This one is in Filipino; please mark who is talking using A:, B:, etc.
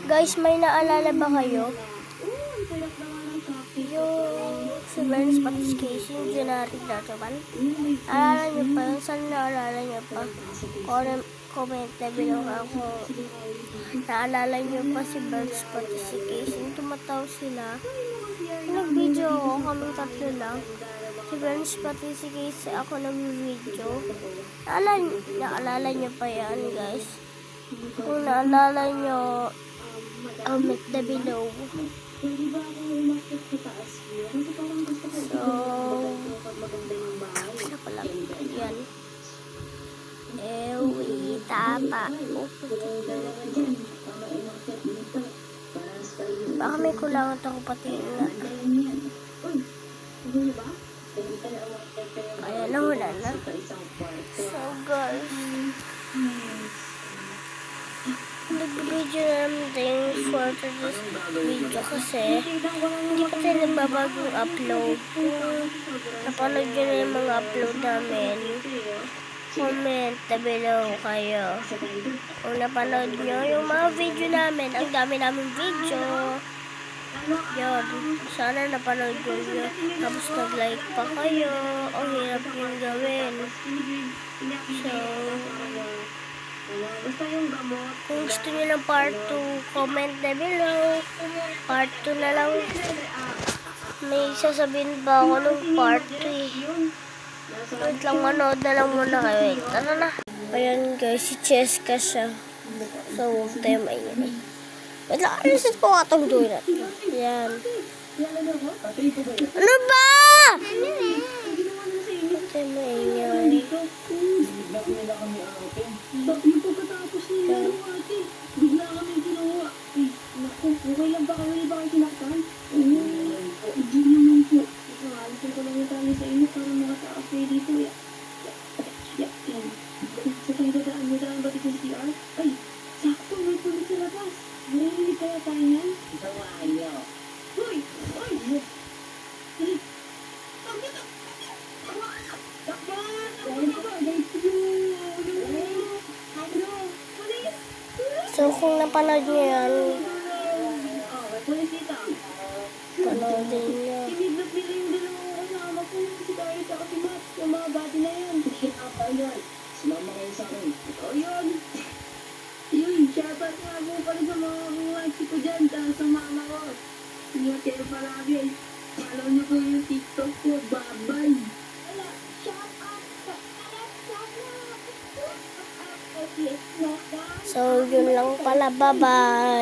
A: Guys, may naalala ba kayo? Yung si Ben's Patis Case, yung generic dati ba? Alala nyo pa yun? Saan naalala nyo pa? Comment na below ako. Naalala nyo pa si Ben's Patis Case? Yung tumataw sila. Nag-video ako, kaming tatlo lang. Si Ben's Patis Case, ako nag-video. Naalala nyo pa yan, guys? Kung naalala nyo, comment na below. So, ano pala yan? Ewi, tapa. Baka may kulangan ako pati na. Kaya wala na. So, guys, nag-video namin din for this video kasi hindi pa tayo nagbabagong upload. Napanood nyo na yung mga upload namin. Comment na below kayo. Kung napanood nyo yung mga video namin, ang dami namin video. Yun, sana napanood nyo. Tapos nag-like pa kayo. Ang hirap yung gawin. So, kung gusto nyo ng part 2, comment na below. Part 2 na lang. May sasabihin ba ako ng part 3? Wait lang, manood na lang muna kayo. Wait, ano na? Ayan guys, si Cheska siya. So, huwag tayo maingay. Wait lang, alisin ko katong donut. Ayan. Ano ba? Huwag tayo maingay.
B: Yung pagkatapos nila yung ate, bigla kami ginawa. Naku, okay lang ba kayo? Ba kayo sinaktan? Hindi naman po. Alisin ko lang yung tali sa inyo para makataas kayo dito. Yan. Sa kayo dadaan nyo daan ba sa CR? Ay, sakto, may pulis sa labas. Narinig kaya tayo yan? Isawaan nyo. Hoy!
A: So, kung napanood nyo yan, panoodin nyo.
B: Tinidlap nila yung dalawang kasama ko. Si Kari at si Matt. Yung mga bati na yan. Kinapa yan. Sumama kayo sa akin. Ikaw yun. Yun, shoutout nga mo pala sa mga buwasi ko dyan. Sa mama ko. Ingat kayo palagi. Follow nyo ko yung TikTok ko. Bye-bye.
A: So, yun lang pala. Bye-bye!